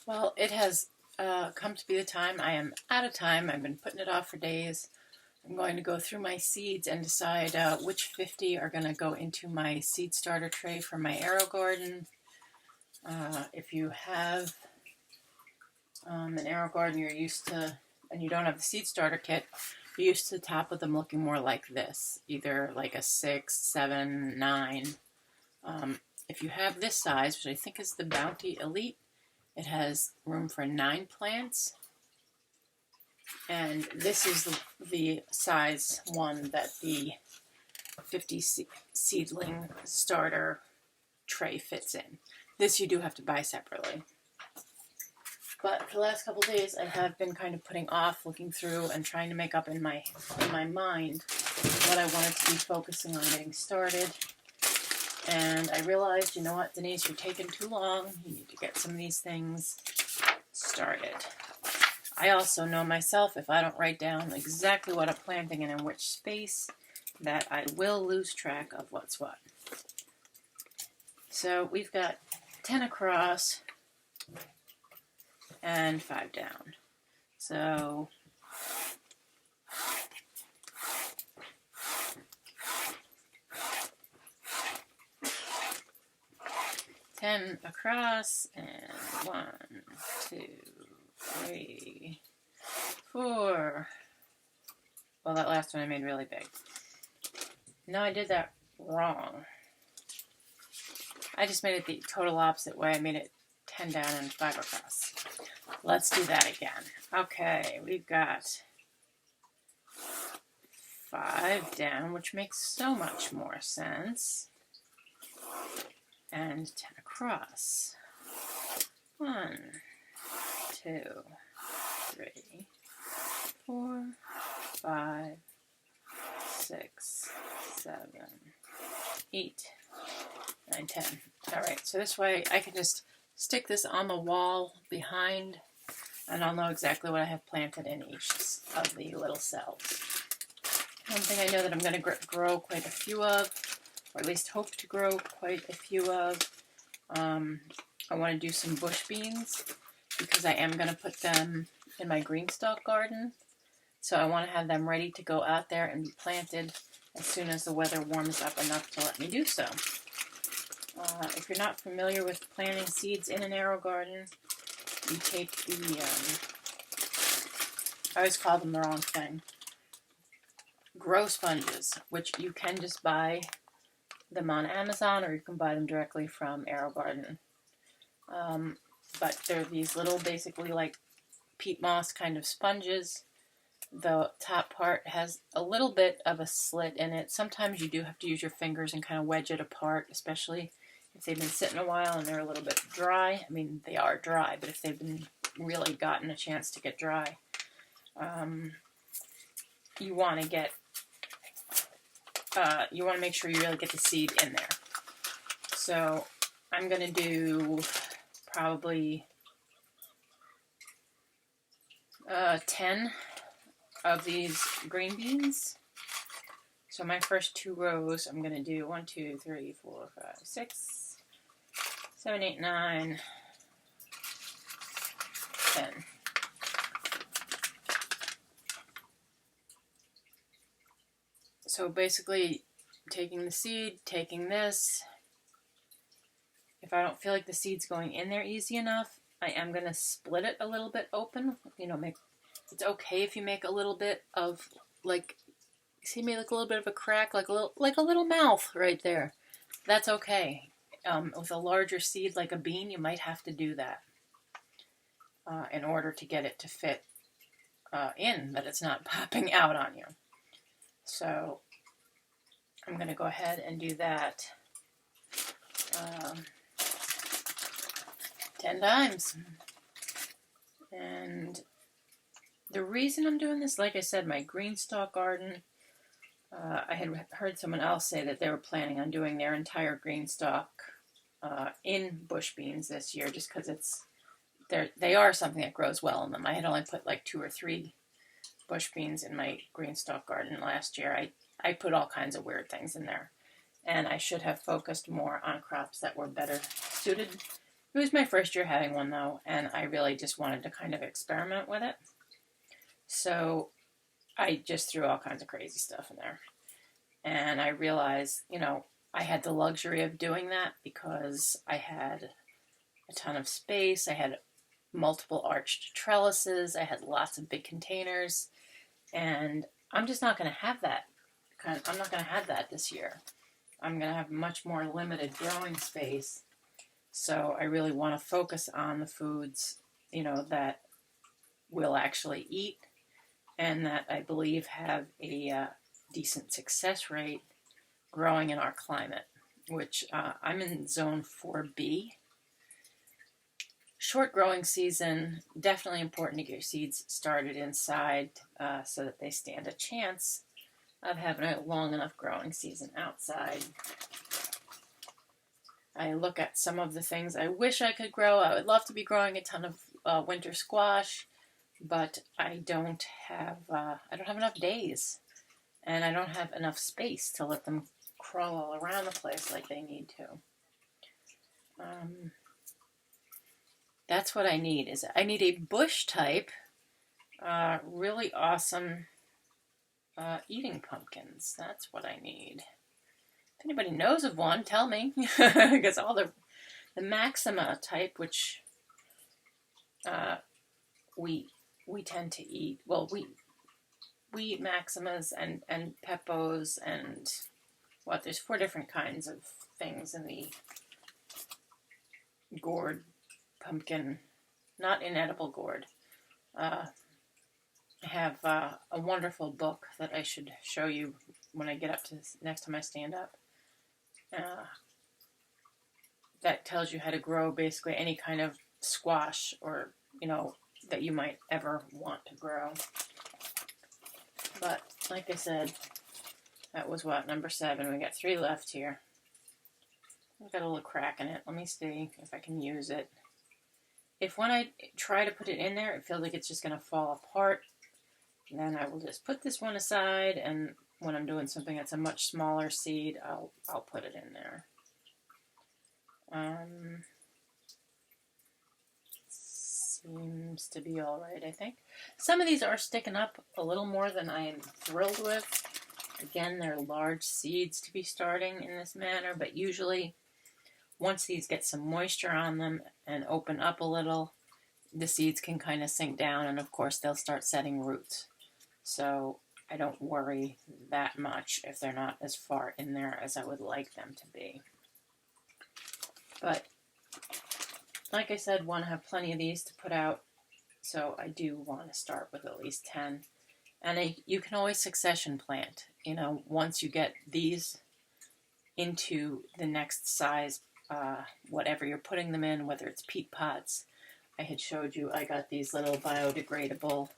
Well, it has come to be the time. I am out of time. I've been putting it off for days. I'm going to go through my seeds and decide which 50 are going to go into my seed starter tray for my Aerogarden. If you have an Aerogarden you're used to, and you don't have the seed starter kit, you're used to the top of them looking more like this, either like a 6, 7, 9. If you have this size, which I think is the Bounty Elite, it has room for 9 plants. And this is the size one that the 50 seedling starter tray fits in. This you do have to buy separately. But for the last couple of days, I have been kind of putting off, looking through, and trying to make up in my mind what I wanted to be focusing on getting started. And I realized, you know what, Denise, you're taking too long. You need to get some of these things started. I also know myself, if I don't write down exactly what I'm planting and in which space, that I will lose track of what's what. So we've got 10 across and 5 down. So ten across, and 1, 2, 3, 4. Well, that last one I made really big. No, I did that wrong. I just made it the total opposite way. I made it 10 down and 5 across. Let's do that again. Okay, we've got 5 down, which makes so much more sense. And 10 across. 1, 2, 3, 4, 5, 6, 7, 8, 9, 10. All right, so this way I can just stick this on the wall behind, and I'll know exactly what I have planted in each of the little cells. One thing I know that I'm going to grow quite a few of, or at least hope to grow quite a few of, I want to do some bush beans, because I am going to put them in my green stalk garden. So I want to have them ready to go out there and be planted as soon as the weather warms up enough to let me do so. If you're not familiar with planting seeds in an Aerogarden, you take the, I always call them the wrong thing, grow sponges, which you can just buy them on Amazon, or you can buy them directly from Aerogarden. But they're these little, basically like peat moss kind of sponges. The top part has a little bit of a slit in it. Sometimes you do have to use your fingers and kind of wedge it apart, especially if they've been sitting a while and they're a little bit dry. I mean, they are dry, but if they've been really gotten a chance to get dry, you want to get, you want to make sure you really get the seed in there. So I'm going to do probably 10 of these green beans. So my first 2 rows, I'm going to do 1, 2, 3, 4, 5, 6, 7, 8, 9, 10. So basically taking the seed, taking this. If I don't feel like the seed's going in there easy enough, I am going to split it a little bit open. You know, it's okay if you make a little bit of, like, see me like a little bit of a crack, like a little mouth right there. That's okay. With a larger seed like a bean, you might have to do that in order to get it to fit in, that it's not popping out on you. So I'm going to go ahead and do that 10 times. And the reason I'm doing this, like I said, my green stalk garden, I had heard someone else say that they were planning on doing their entire green stalk in bush beans this year, just because they are something that grows well in them. I had only put like 2 or 3 bush beans in my green stalk garden last year. I put all kinds of weird things in there, and I should have focused more on crops that were better suited It was my first year having one though, and I really just wanted to kind of experiment with it. So I just threw all kinds of crazy stuff in there. And I realized, I had the luxury of doing that because I had a ton of space. I had multiple arched trellises. I had lots of big containers. And I'm just not going to have that. I'm not going to have that this year. I'm going to have much more limited growing space. So I really want to focus on the foods, that we'll actually eat and that I believe have a decent success rate growing in our climate, which I'm in zone 4B. Short growing season, definitely important to get your seeds started inside so that they stand a chance of having a long enough growing season outside. I look at some of the things I wish I could grow. I would love to be growing a ton of winter squash, but I don't have enough days, and I don't have enough space to let them crawl all around the place like they need to. That's what I need. I need a bush type, really awesome eating pumpkins. That's what I need. If anybody knows of one, tell me. Because all the Maxima type, which we tend to eat. Well, we eat Maximas and Peppos and there's 4 different kinds of things in the gourd pumpkin, not inedible gourd. I have a wonderful book that I should show you when I get up to this, next time I stand up. That tells you how to grow basically any kind of squash or, that you might ever want to grow. But like I said, that was number 7. We got 3 left here. I've got a little crack in it. Let me see if I can use it. If when I try to put it in there, it feels like it's just going to fall apart, then I will just put this one aside, and when I'm doing something that's a much smaller seed, I'll put it in there. Seems to be all right, I think. Some of these are sticking up a little more than I am thrilled with. Again, they're large seeds to be starting in this manner, but usually once these get some moisture on them and open up a little, the seeds can kind of sink down, and of course they'll start setting roots. So I don't worry that much if they're not as far in there as I would like them to be. But like I said, want to have plenty of these to put out, so I do want to start with at least 10. And you can always succession plant. Once you get these into the next size, whatever you're putting them in, whether it's peat pots. I had showed you, I got these little biodegradable,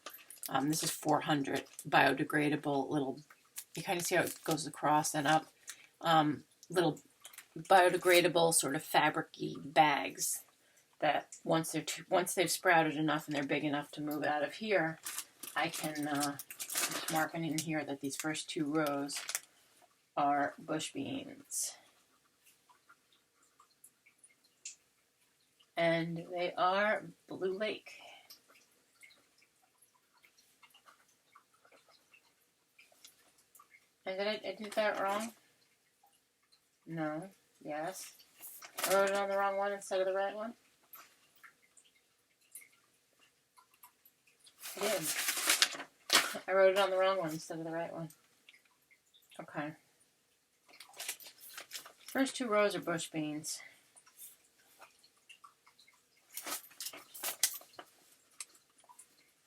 this is 400 biodegradable little, you kind of see how it goes across and up, little biodegradable sort of fabric-y bags that once they've sprouted enough and they're big enough to move out of here, I can just marking in here that these first 2 rows are bush beans. And they are Blue Lake. And did I did that wrong? No. Yes. I wrote it on the wrong one instead of the right one? I did. I wrote it on the wrong one instead of the right one. Okay. First 2 rows are bush beans.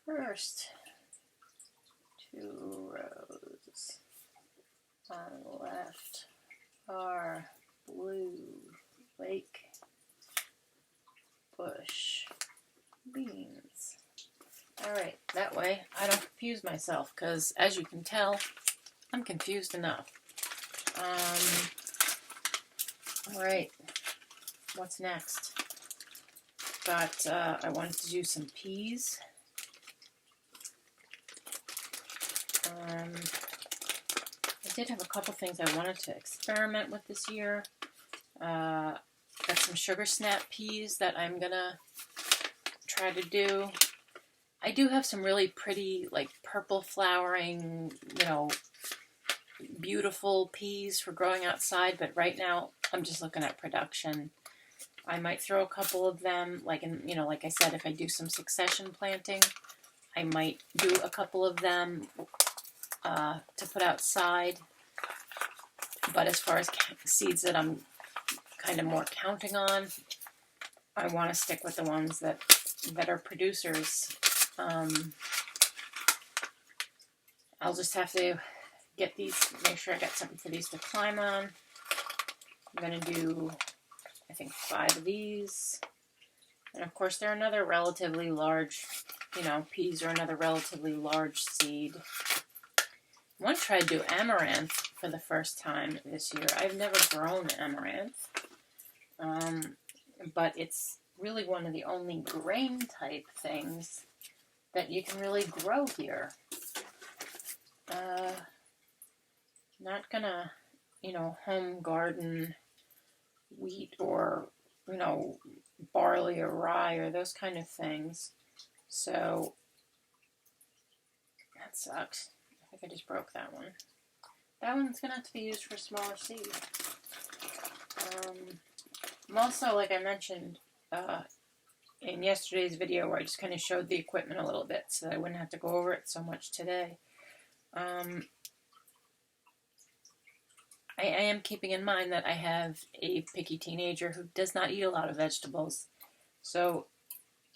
First 2 rows on the left are Blue Lake bush beans. Alright, that way I don't confuse myself, because as you can tell, I'm confused enough. Alright, what's next? Got, I wanted to do some peas. I did have a couple things I wanted to experiment with this year. got some sugar snap peas that I'm gonna try to do. I do have some really pretty, like, purple flowering, you know, beautiful peas for growing outside, but right now I'm just looking at production. I might throw a couple of them, like, you know, like I said, if I do some succession planting, I might do a couple of them to put outside. But as far as seeds that I'm kind of more counting on, I want to stick with the ones that are producers. I'll just have to get these, make sure I got something for these to climb on. I'm going to do, I think, 5 of these. And of course, they're another relatively large, you know, peas are another relatively large seed. I want to try to do amaranth for the first time this year. I've never grown amaranth, but it's really one of the only grain type things that you can really grow here. Not gonna, you know, home garden wheat or, you know, barley or rye or those kind of things. So that sucks. I think I just broke that one. That one's gonna have to be used for smaller seed. I'm also, like I mentioned in yesterday's video, where I just kind of showed the equipment a little bit so that I wouldn't have to go over it so much today. I am keeping in mind that I have a picky teenager who does not eat a lot of vegetables. So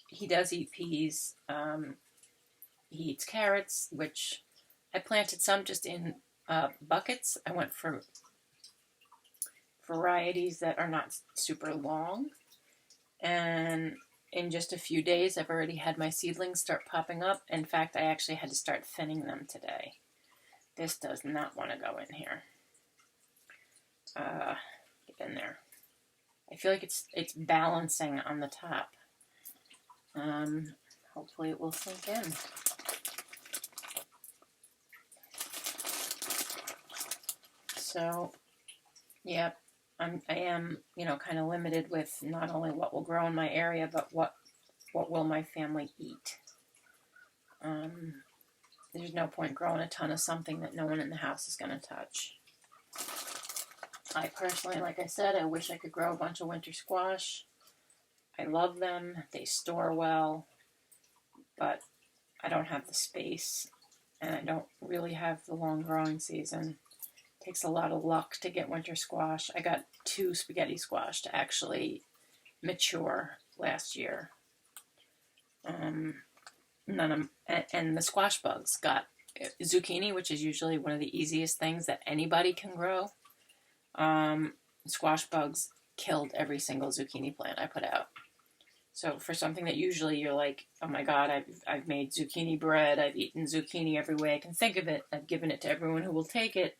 he does eat peas. He eats carrots, which I planted some just in buckets. I went for varieties that are not super long. And in just a few days, I've already had my seedlings start popping up. In fact, I actually had to start thinning them today. This does not want to go in here. Get in there. I feel like it's balancing on the top. Hopefully it will sink in. So, yeah, I am, you know, kind of limited with not only what will grow in my area, but what will my family eat. There's no point growing a ton of something that no one in the house is going to touch. I personally, like I said, I wish I could grow a bunch of winter squash. I love them. They store well, but I don't have the space, and I don't really have the long growing season. It takes a lot of luck to get winter squash. I got 2 spaghetti squash to actually mature last year. And the squash bugs got zucchini, which is usually one of the easiest things that anybody can grow. Squash bugs killed every single zucchini plant I put out. So for something that usually you're like, oh my god, I've made zucchini bread, I've eaten zucchini every way I can think of it, I've given it to everyone who will take it.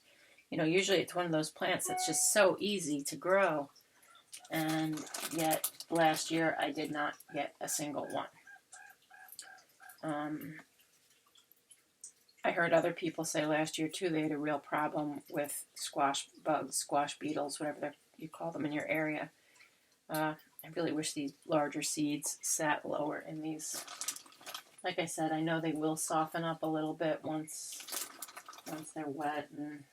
You know, usually it's one of those plants that's just so easy to grow. And yet last year I did not get a single one. I heard other people say last year too they had a real problem with squash bugs, squash beetles, whatever you call them in your area. I really wish these larger seeds sat lower in these. Like I said, I know they will soften up a little bit once they're wet, and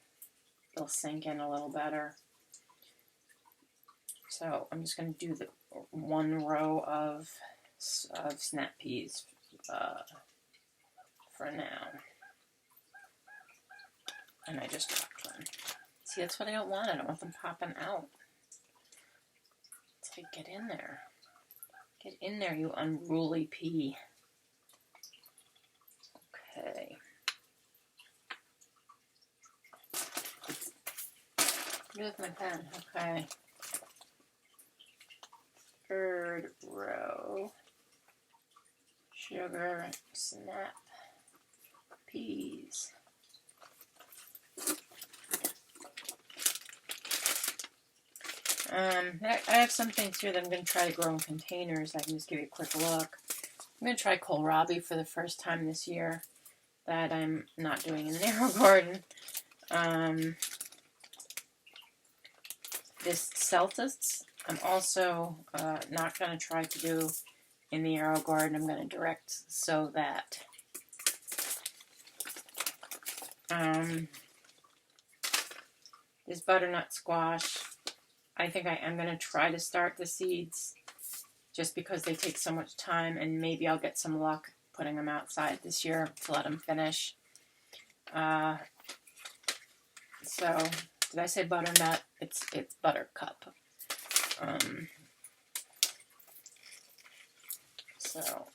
they'll sink in a little better. So I'm just going to do the 1 row of snap peas for now. And I just dropped one. See, that's what I don't want. I don't want them popping out. It's like, get in there. Get in there, you unruly pea. Okay. With my pen. Okay. 3rd row. Sugar snap peas. I have some things here that I'm going to try to grow in containers. I can just give you a quick look. I'm going to try kohlrabi for the first time this year. That I'm not doing in an Aerogarden. This Celtis I'm also not going to try to do in the Aerogarden. I'm going to direct sow that. This butternut squash, I think I am going to try to start the seeds just because they take so much time, and maybe I'll get some luck putting them outside this year to let them finish. So, did I say butternut? It's buttercup. So,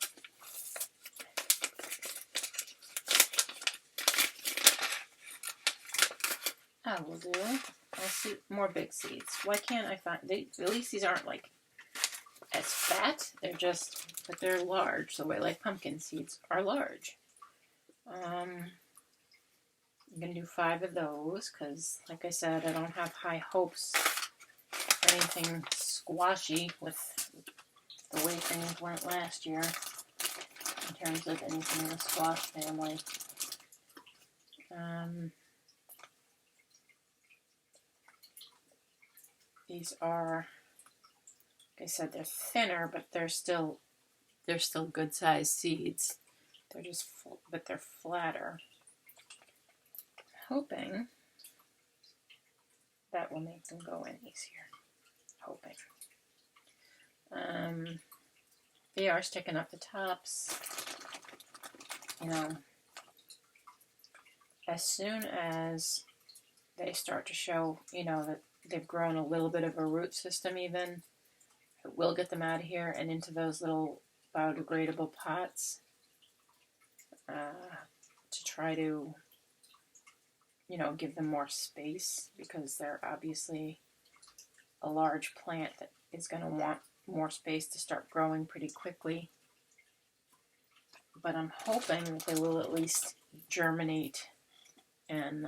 I will do. I'll see more big seeds. Why can't I find? At least these aren't like as fat. They're just, but they're large. The way like pumpkin seeds are large. I'm gonna do 5 of those because, like I said, I don't have high hopes for anything squashy with the way things went last year in terms of anything in the squash family. These are, like I said, they're thinner, but they're still good sized seeds. They're just, but they're flatter. Hoping that will make them go in easier. Hoping. They are sticking up the tops. You know, as soon as they start to show, you know, that they've grown a little bit of a root system even, we'll get them out of here and into those little biodegradable pots to try to, you know, give them more space because they're obviously a large plant that is going to want more space to start growing pretty quickly. But I'm hoping that they will at least germinate and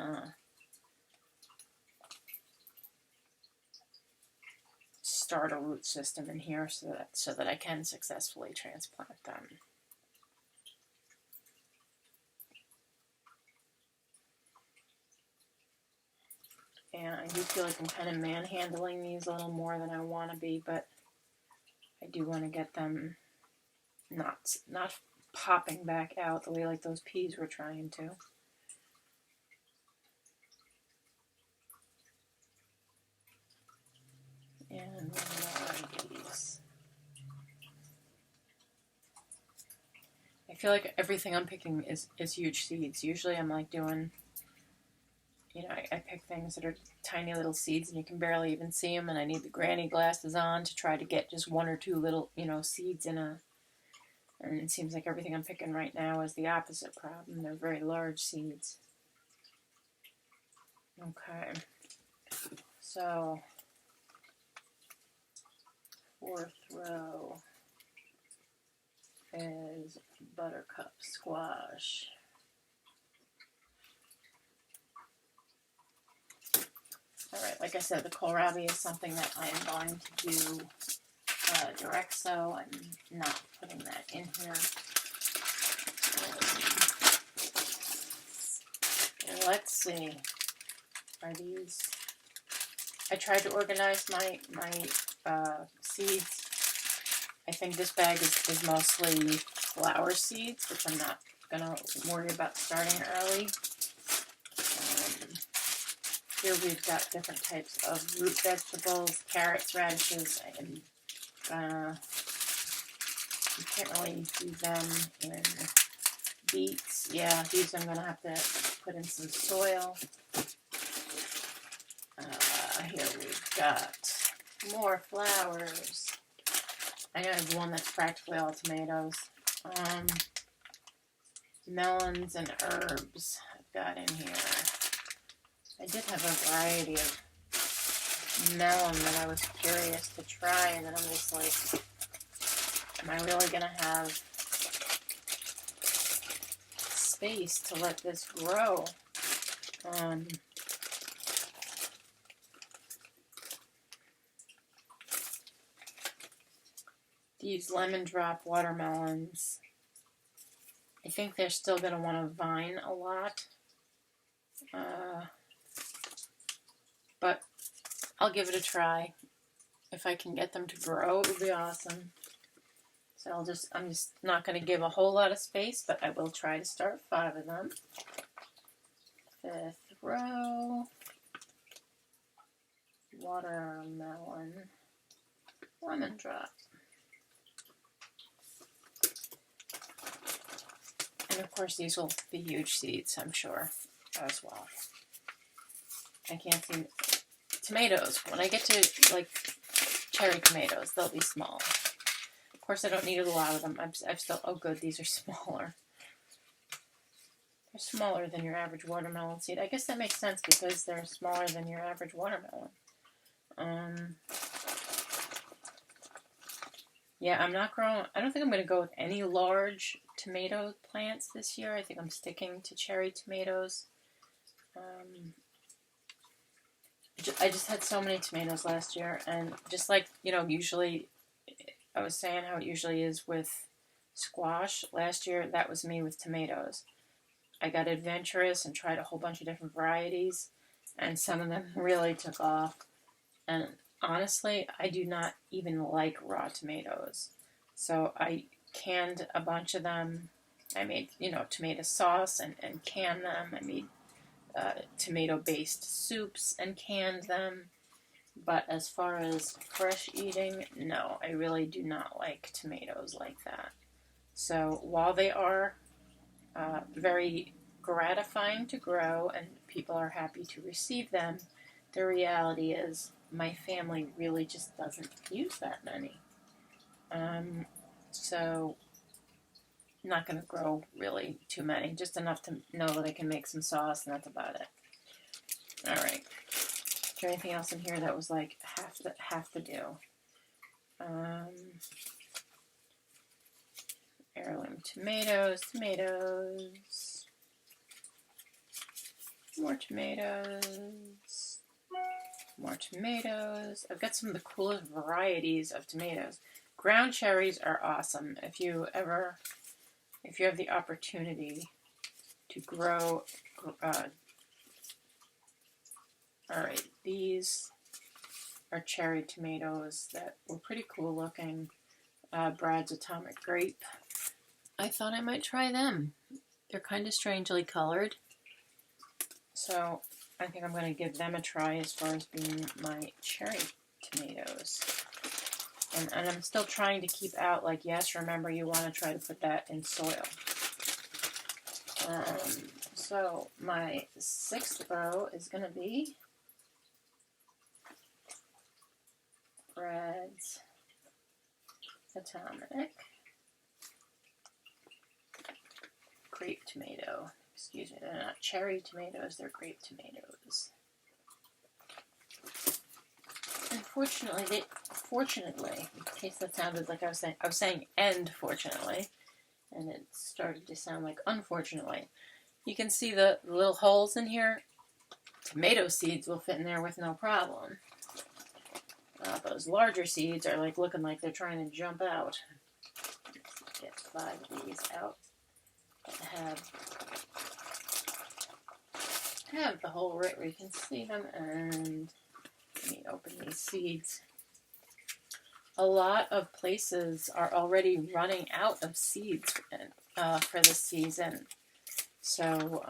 start a root system in here so that I can successfully transplant them. And I do feel like I'm kind of manhandling these a little more than I want to be, but I do want to get them not popping back out the way like those peas were trying to. And more of these. I feel like everything I'm picking is huge seeds. Usually I'm like doing, you know, I pick things that are tiny little seeds and you can barely even see them, and I need the granny glasses on to try to get just 1 or 2 little, you know, seeds in a, and it seems like everything I'm picking right now is the opposite problem. They're very large seeds. Okay. So, 4th row is buttercup squash. Alright, like I said, the kohlrabi is something that I am going to do direct sow. I'm not putting that in here. Let's see. Are these... I tried to organize my seeds. I think this bag is mostly flower seeds, which I'm not going to worry about starting early. Here we've got different types of root vegetables, carrots, radishes, and you can't really do them in beets. Yeah, these I'm going to have to put in some soil. Here we've got more flowers. I have one that's practically all tomatoes. Melons and herbs I've got in here. I did have a variety of melon that I was curious to try, and then I'm just like, am I really going to have space to let this grow? These lemon drop watermelons, I think they're still going to want to vine a lot. But I'll give it a try. If I can get them to grow, it would be awesome. So I'm just not going to give a whole lot of space, but I will try to start 5 of them. 5th row, watermelon, lemon drop. And of course these will be huge seeds, I'm sure, as well. I can't see tomatoes. When I get to like cherry tomatoes, they'll be small. Of course I don't need a lot of them. I've still, oh good, these are smaller. They're smaller than your average watermelon seed. I guess that makes sense because they're smaller than your average watermelon. Yeah, I'm not growing, I don't think I'm going to go with any large tomato plants this year. I think I'm sticking to cherry tomatoes. I just had so many tomatoes last year, and just like, you know, usually, I was saying how it usually is with squash. Last year, that was me with tomatoes. I got adventurous and tried a whole bunch of different varieties, and some of them really took off. And honestly, I do not even like raw tomatoes. So I canned a bunch of them. I made, you know, tomato sauce and canned them. I made tomato-based soups and canned them. But as far as fresh eating, no, I really do not like tomatoes like that. So while they are very gratifying to grow and people are happy to receive them, the reality is my family really just doesn't use that many. So I'm not going to grow really too many, just enough to know that I can make some sauce, and that's about it. All right. Is there anything else in here that was like have to do? Heirloom tomatoes, more tomatoes, more tomatoes. I've got some of the coolest varieties of tomatoes. Ground cherries are awesome. If you have the opportunity to grow, alright, these are cherry tomatoes that were pretty cool looking. Brad's Atomic Grape. I thought I might try them. They're kind of strangely colored. So I think I'm going to give them a try as far as being my cherry tomatoes. And I'm still trying to keep out, like, yes, remember you want to try to put that in soil. So my 6th row is going to be Brad's Atomic Grape Tomato. Excuse me, they're not cherry tomatoes, they're grape tomatoes. Unfortunately, in case that sounded like I was saying and fortunately, and it started to sound like unfortunately. You can see the little holes in here. Tomato seeds will fit in there with no problem. Those larger seeds are like looking like they're trying to jump out. Let's get 5 of these out that have the hole right where you can see them, and let me open these seeds. A lot of places are already running out of seeds for this season. So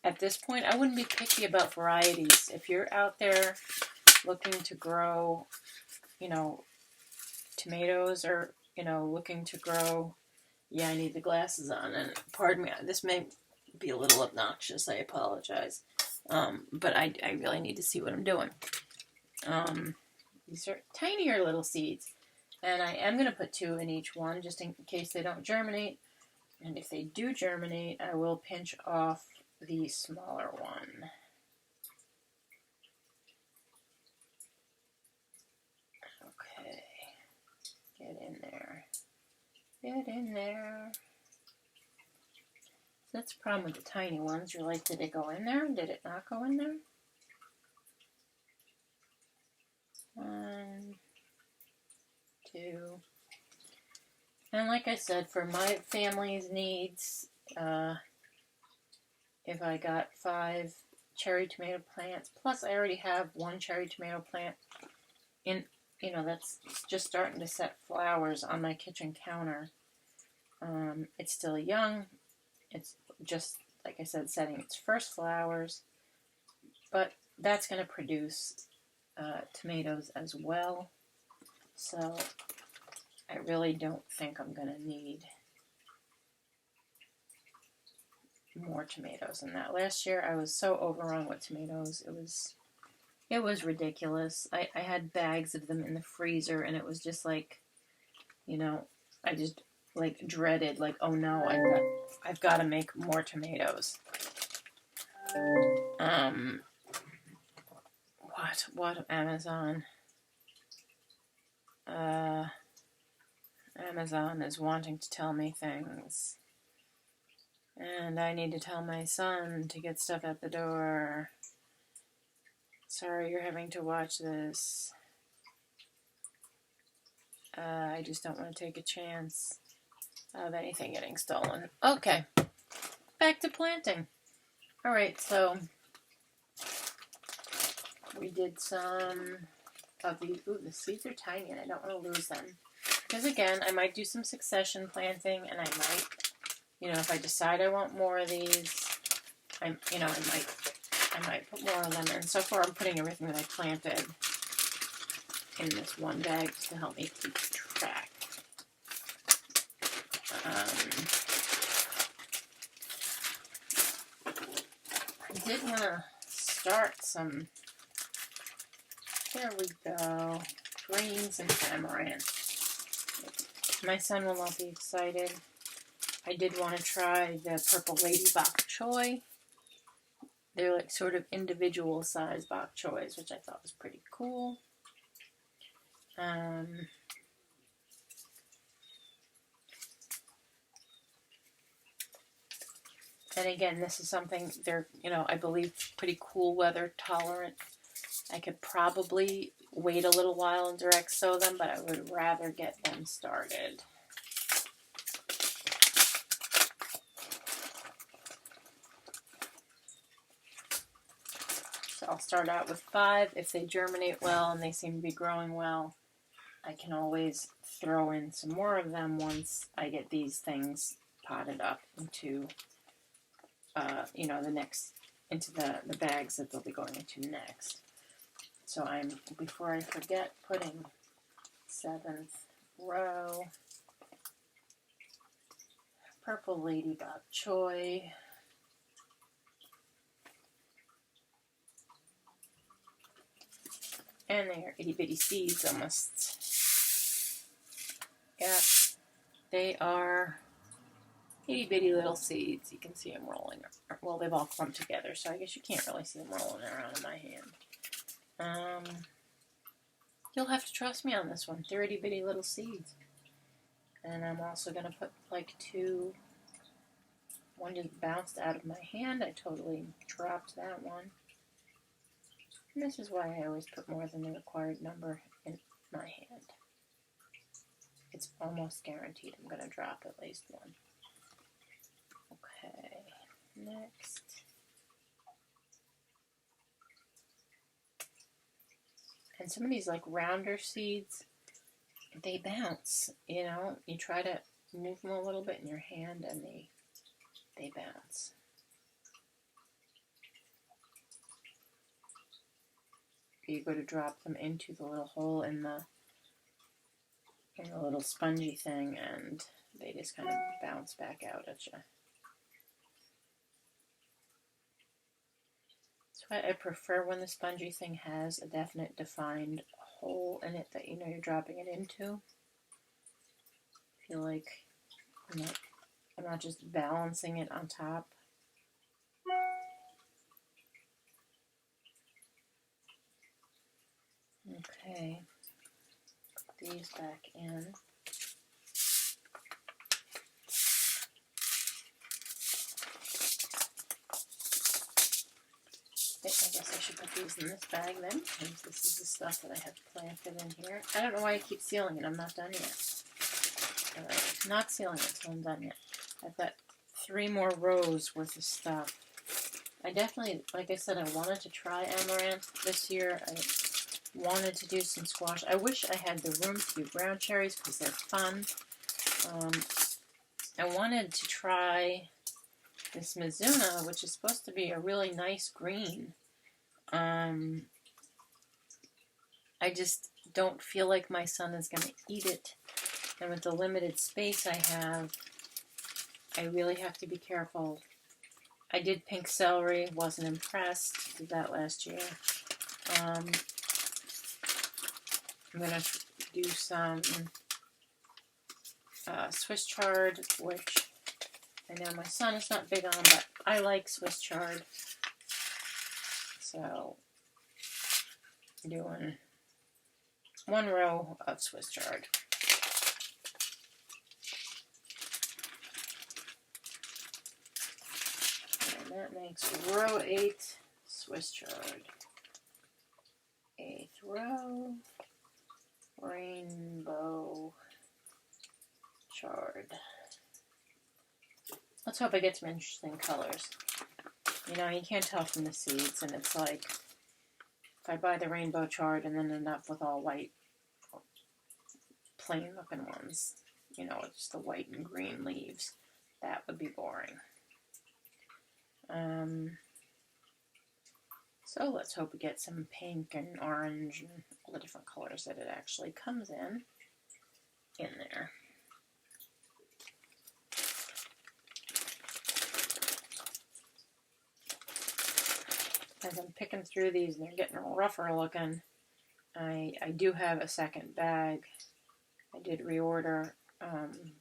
at this point, I wouldn't be picky about varieties. If you're out there looking to grow, you know, tomatoes, or, you know, looking to grow, yeah, I need the glasses on, and pardon me, this may be a little obnoxious, I apologize, but I really need to see what I'm doing. These are tinier little seeds, and I am going to put 2 in each one, just in case they don't germinate, and if they do germinate, I will pinch off the smaller one. Okay, get in there. Get in there. So that's the problem with the tiny ones. You're like, did it go in there? Did it not go in there? 1, 2. And like I said, for my family's needs, if I got 5 cherry tomato plants, plus I already have 1 cherry tomato plant that's just starting to set flowers on my kitchen counter. It's still young. It's just, like I said, setting its first flowers. But that's going to produce tomatoes as well. So I really don't think I'm going to need more tomatoes than that. Last year I was so overrun with tomatoes. It was ridiculous. I had bags of them in the freezer, and it was just like, I just like dreaded, like, oh no, I've got to make more tomatoes. What Amazon? Amazon is wanting to tell me things. And I need to tell my son to get stuff at the door. Sorry you're having to watch this. I just don't want to take a chance of anything getting stolen. Okay, back to planting. Alright, so we did some of these. Ooh, the seeds are tiny and I don't want to lose them. Because again, I might do some succession planting, and I might, if I decide I want more of these, I might put more of them in. So far I'm putting everything that I planted in this one bag just to help me keep track. I did want to start some, there we go, greens and amaranth. My son will not be excited. I did want to try the purple lady bok choy. They're like sort of individual size bok choys, which I thought was pretty cool. And again, this is something they're, I believe pretty cool weather tolerant. I could probably wait a little while and direct sow them, but I would rather get them started. So I'll start out with 5. If they germinate well and they seem to be growing well, I can always throw in some more of them once I get these things potted up into, into the bags that they'll be going into next. So before I forget, putting 7th row, purple lady bok choy, and they are itty bitty seeds almost. Yeah, they are itty bitty little seeds. You can see them rolling. Well, they've all clumped together, so I guess you can't really see them rolling around in my hand. You'll have to trust me on this one. They're itty bitty little seeds. And I'm also going to put like 2. One just bounced out of my hand. I totally dropped that one. And this is why I always put more than the required number in my hand. It's almost guaranteed I'm going to drop at least one. Okay, next. And some of these like rounder seeds, they bounce, You try to move them a little bit in your hand and they bounce. You go to drop them into the little hole in the little spongy thing, and they just kind of bounce back out at you. That's why I prefer when the spongy thing has a definite defined hole in it that you're dropping it into. I feel like I'm not just balancing it on top. Okay, put these back in. I guess I should put these in this bag then, because this is the stuff that I have planted in here. I don't know why I keep sealing it. I'm not done yet. Alright, not sealing it until I'm done yet. I've got 3 more rows worth of stuff. I definitely, like I said, I wanted to try amaranth this year. wanted to do some squash. I wish I had the room to do ground cherries because they're fun. I wanted to try this Mizuna, which is supposed to be a really nice green. I just don't feel like my son is going to eat it. And with the limited space I have, I really have to be careful. I did pink celery, wasn't impressed. Did that last year. I'm going to do some Swiss chard, which I know my son is not big on, but I like Swiss chard. So, doing 1 row of Swiss chard. And that makes row 8 Swiss chard. 8th row, rainbow chard. Let's hope I get some interesting colors. You know, you can't tell from the seeds, and it's like, if I buy the rainbow chard and then end up with all white, plain looking ones, you know, just the white and green leaves, that would be boring. So let's hope we get some pink and orange and all the different colors that it actually comes in there. As I'm picking through these and they're getting rougher looking, I do have a second bag. I did reorder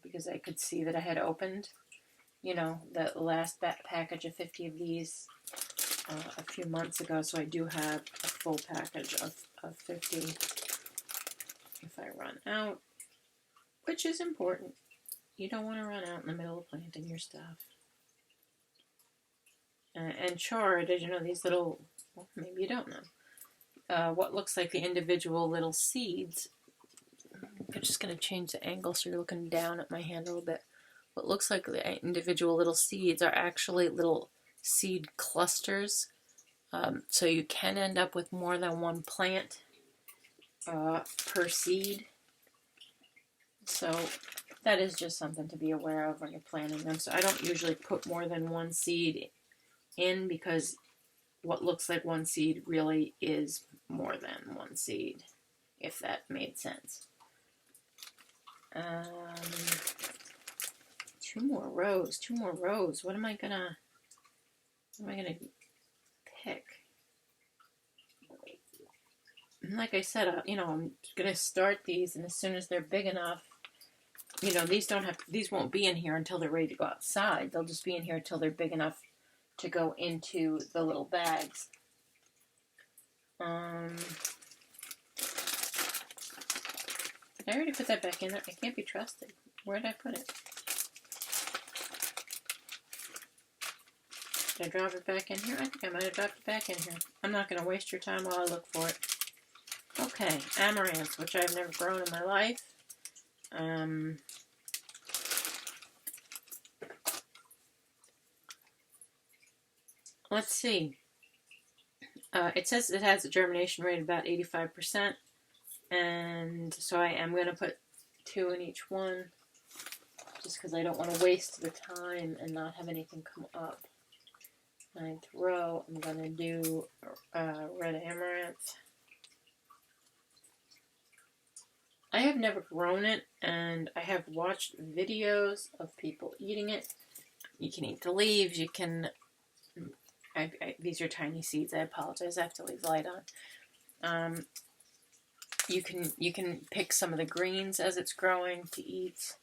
because I could see that I had opened, you know, the last package of 50 of these a few months ago, so I do have a full package of 50 if I run out, which is important. You don't want to run out in the middle of planting your stuff. And chard, as you know, these little, well, maybe you don't know, what looks like the individual little seeds. I'm just going to change the angle so you're looking down at my hand a little bit. What looks like the individual little seeds are actually little seed clusters. So you can end up with more than one plant per seed. So that is just something to be aware of when you're planting them. So I don't usually put more than one seed in because what looks like one seed really is more than one seed, if that made sense. 2 more rows. What am I gonna pick? And like I said, you know, I'm gonna start these, and as soon as they're big enough, you know, these won't be in here until they're ready to go outside. They'll just be in here until they're big enough to go into the little bags. Did I already put that back in there? I can't be trusted. Where did I put it? Did I drop it back in here? I think I might have dropped it back in here. I'm not going to waste your time while I look for it. Okay, amaranth, which I've never grown in my life. Let's see. It says it has a germination rate of about 85%. And so I am going to put 2 in each one. Just because I don't want to waste the time and not have anything come up. 9th row, I'm going to do red amaranth. I have never grown it, and I have watched videos of people eating it. You can eat the leaves, you can... these are tiny seeds, I apologize, I have to leave the light on. You can pick some of the greens as it's growing to eat,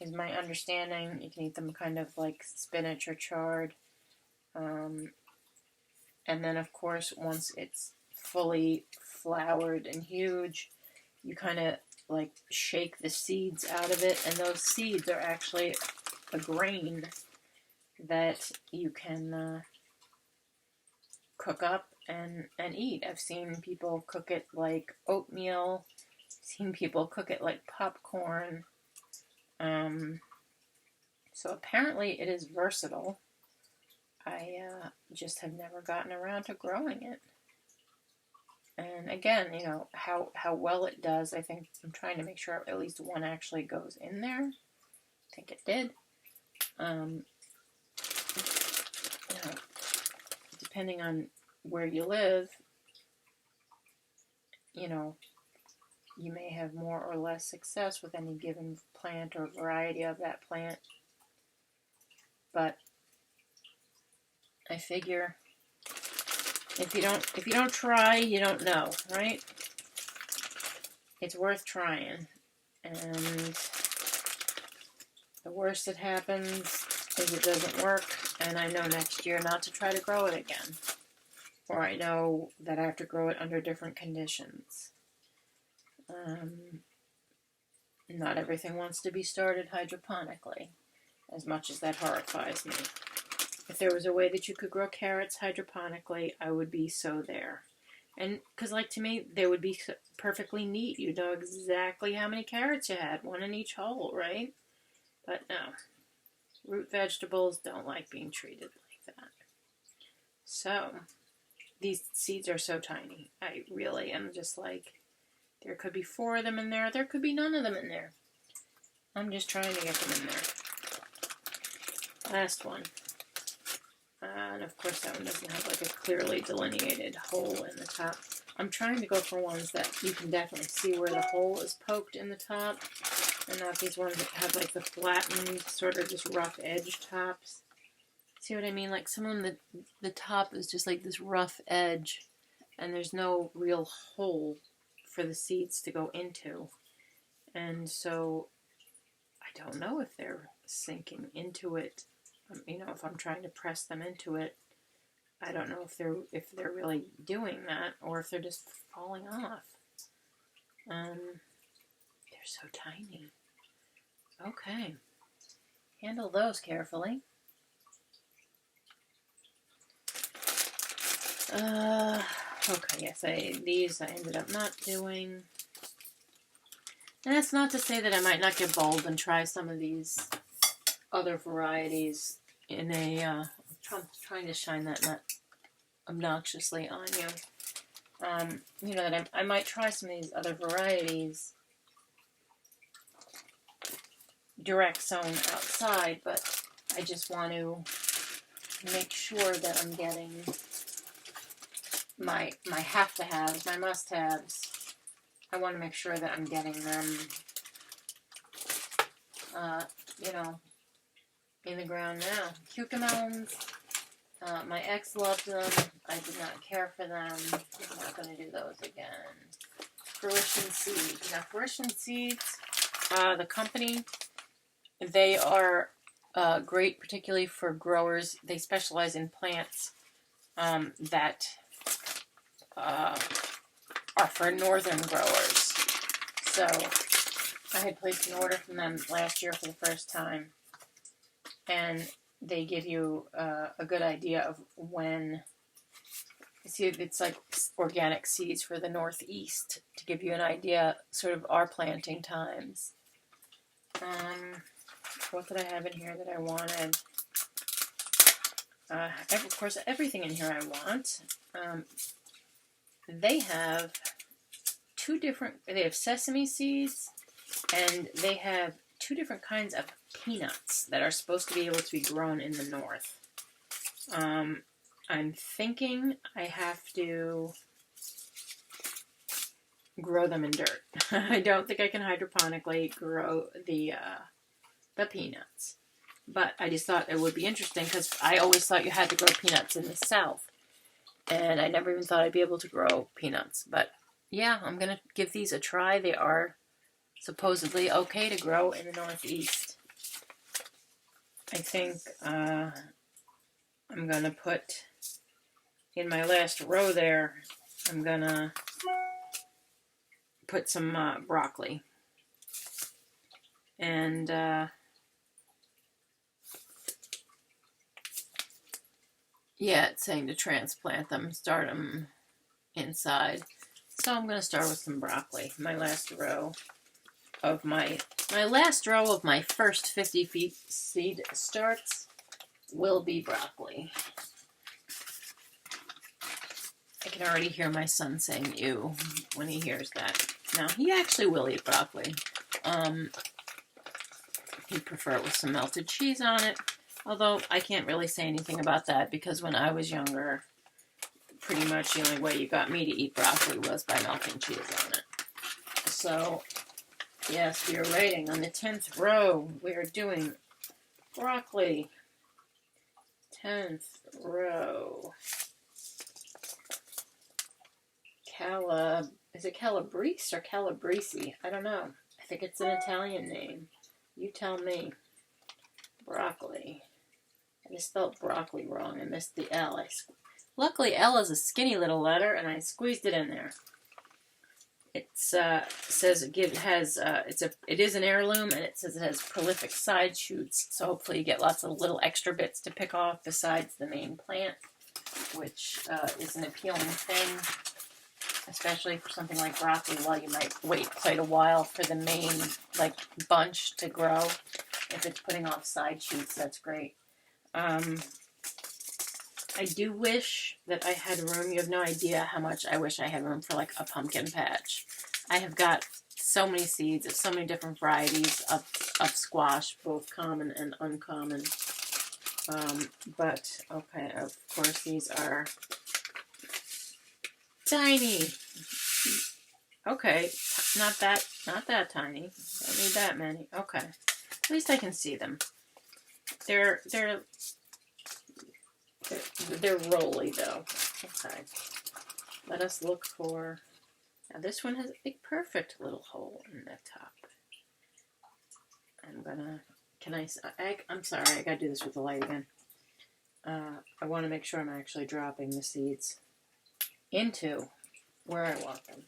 is my understanding. You can eat them kind of like spinach or chard. And then, of course, once it's fully flowered and huge, you kind of like shake the seeds out of it, and those seeds are actually a grain that you can cook up and eat. I've seen people cook it like oatmeal, seen people cook it like popcorn. So apparently it is versatile. I just have never gotten around to growing it. And again, you know, how well it does, I think I'm trying to make sure at least one actually goes in there. I think it did. You know, depending on where you live, you know, you may have more or less success with any given plant or variety of that plant. But I figure if you don't try, you don't know, right? It's worth trying. And the worst that happens is it doesn't work, and I know next year not to try to grow it again. Or I know that I have to grow it under different conditions. Not everything wants to be started hydroponically, as much as that horrifies me. If there was a way that you could grow carrots hydroponically, I would be so there. And because, like, to me, they would be perfectly neat. You know exactly how many carrots you had, one in each hole, right? But no, root vegetables don't like being treated like that. So, these seeds are so tiny. I really am just like, there could be 4 of them in there. There could be none of them in there. I'm just trying to get them in there. Last one. And of course that one doesn't have like a clearly delineated hole in the top. I'm trying to go for ones that you can definitely see where the hole is poked in the top. And not these ones that have like the flattened, sort of just rough edge tops. See what I mean? Like some of them, the top is just like this rough edge. And there's no real hole for the seeds to go into. And so I don't know if they're sinking into it. You know, if I'm trying to press them into it, I don't know if they're really doing that or if they're just falling off. They're so tiny. Okay, handle those carefully. Okay, yes, these I ended up not doing. And that's not to say that I might not get bold and try some of these other varieties in a, trying to shine that not obnoxiously on you. You know, that I might try some of these other varieties direct sown outside, but I just want to make sure that I'm getting my have-to-haves, my must-haves. I want to make sure that I'm getting them, you know, in the ground now. Cucamelons, my ex loved them. I did not care for them. I'm not going to do those again. Fruition seeds. Now, fruition seeds, the company, they are great, particularly for growers. They specialize in plants that are for northern growers. So I had placed an order from them last year for the first time. And they give you a good idea of when. See, it's like organic seeds for the Northeast to give you an idea, sort of our planting times. What did I have in here that I wanted? Of course, everything in here I want. They have they have sesame seeds, and they have 2 different kinds of peanuts that are supposed to be able to be grown in the north. I'm thinking I have to grow them in dirt. I don't think I can hydroponically grow the peanuts. But I just thought it would be interesting because I always thought you had to grow peanuts in the south. And I never even thought I'd be able to grow peanuts. But yeah, I'm going to give these a try. They are supposedly okay to grow in the Northeast. I think I'm going to put in my last row there, I'm going to put some broccoli. And yeah, it's saying to transplant them, start them inside. So I'm going to start with some broccoli. My last row of my first 50 feet seed starts will be broccoli. I can already hear my son saying ew when he hears that. Now, he actually will eat broccoli. He'd prefer it with some melted cheese on it. Although, I can't really say anything about that because when I was younger, pretty much the only way you got me to eat broccoli was by melting cheese on it. So, yes, we are writing on the 10th row. We are doing broccoli. 10th row. Is it Calabrese or Calabrese? I don't know. I think it's an Italian name. You tell me. Broccoli. I just spelled broccoli wrong. I missed the L. Luckily, L is a skinny little letter, and I squeezed it in there. It says it is an heirloom, and it says it has prolific side shoots. So hopefully, you get lots of little extra bits to pick off besides the main plant, which is an appealing thing, especially for something like broccoli. While you might wait quite a while for the main bunch to grow, if it's putting off side shoots, that's great. I do wish that I had room. You have no idea how much I wish I had room for a pumpkin patch. I have got so many seeds of so many different varieties of squash, both common and uncommon. But, okay, of course these are tiny. Okay, not that tiny. Don't need that many. Okay, at least I can see them. They're rolly though. Okay. Let us look for. Now this one has a perfect little hole in the top. I'm gonna. I'm sorry. I gotta do this with the light again. I want to make sure I'm actually dropping the seeds into where I want them,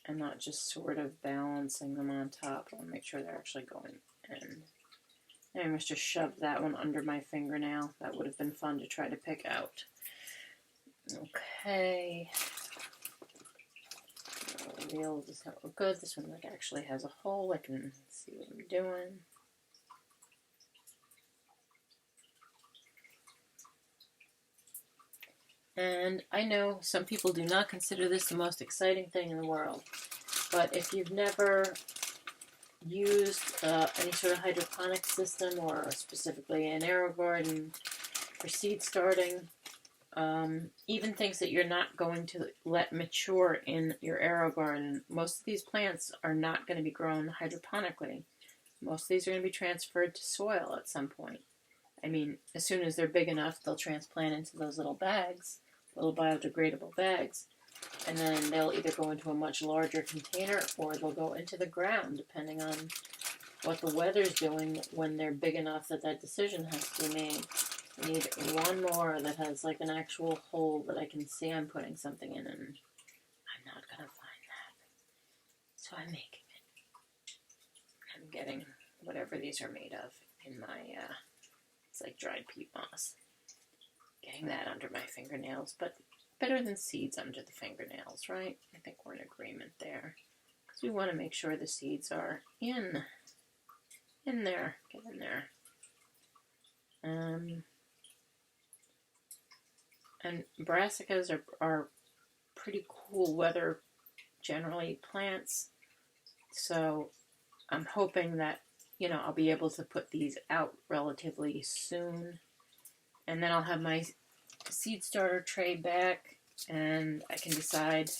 and not just sort of balancing them on top. I want to make sure they're actually going in. I must just shove that one under my fingernail. That would have been fun to try to pick out. Okay. Real does not look good. This one actually has a hole. I can see what I'm doing. And I know some people do not consider this the most exciting thing in the world. But if you've never used any sort of hydroponic system, or specifically an Aerogarden for seed starting, even things that you're not going to let mature in your Aerogarden, most of these plants are not going to be grown hydroponically. Most of these are going to be transferred to soil at some point. I mean, as soon as they're big enough, they'll transplant into those little bags, little biodegradable bags. And then they'll either go into a much larger container or they'll go into the ground, depending on what the weather's doing when they're big enough that that decision has to be made. I need one more that has an actual hole that I can see I'm putting something in, and I'm not going to find that. So I'm making it. I'm getting whatever these are made of in my, it's like dried peat moss. Getting that under my fingernails, but better than seeds under the fingernails, right? I think we're in agreement there. Because we want to make sure the seeds are in there. Get in there. And brassicas are pretty cool weather, generally, plants. So I'm hoping that, I'll be able to put these out relatively soon. And then I'll have my seed starter tray back, and I can decide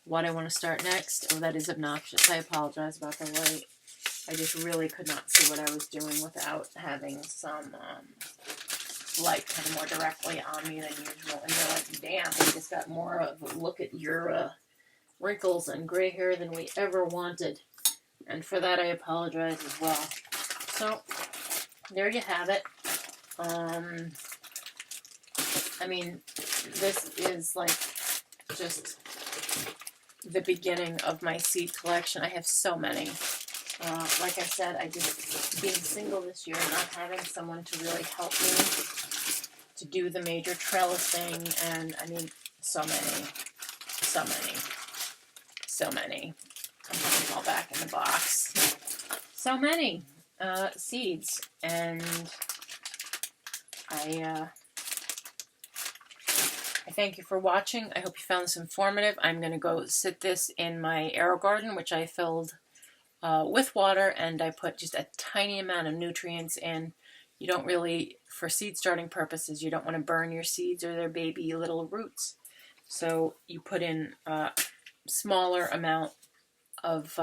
what I want to start next. Oh, that is obnoxious. I apologize about the light. I just really could not see what I was doing without having some light kind of more directly on me than usual. And you're like, damn, we just got more of a look at your wrinkles and gray hair than we ever wanted. And for that, I apologize as well. So, there you have it. I mean, this is just the beginning of my seed collection. I have so many. Like I said, being single this year, not having someone to really help me to do the major trellising, and I mean, so many. I'm putting them all back in the box. So many seeds, and I thank you for watching. I hope you found this informative. I'm going to go sit this in my Aerogarden, which I filled with water, and I put just a tiny amount of nutrients in. You don't really, for seed starting purposes, you don't want to burn your seeds or their baby little roots. So you put in a smaller amount of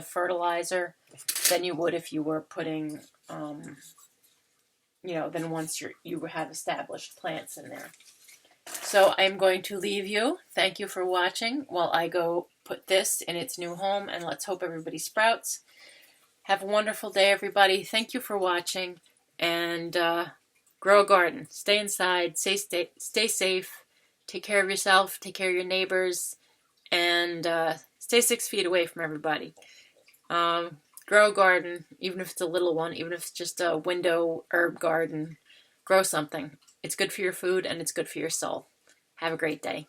fertilizer than you would if you were putting, than once you have established plants in there. So I'm going to leave you. Thank you for watching while I go put this in its new home, and let's hope everybody sprouts. Have a wonderful day, everybody. Thank you for watching, and grow a garden. Stay inside. Stay safe. Take care of yourself. Take care of your neighbors, and stay 6 feet away from everybody. Grow a garden, even if it's a little one, even if it's just a window herb garden. Grow something. It's good for your food, and it's good for your soul. Have a great day.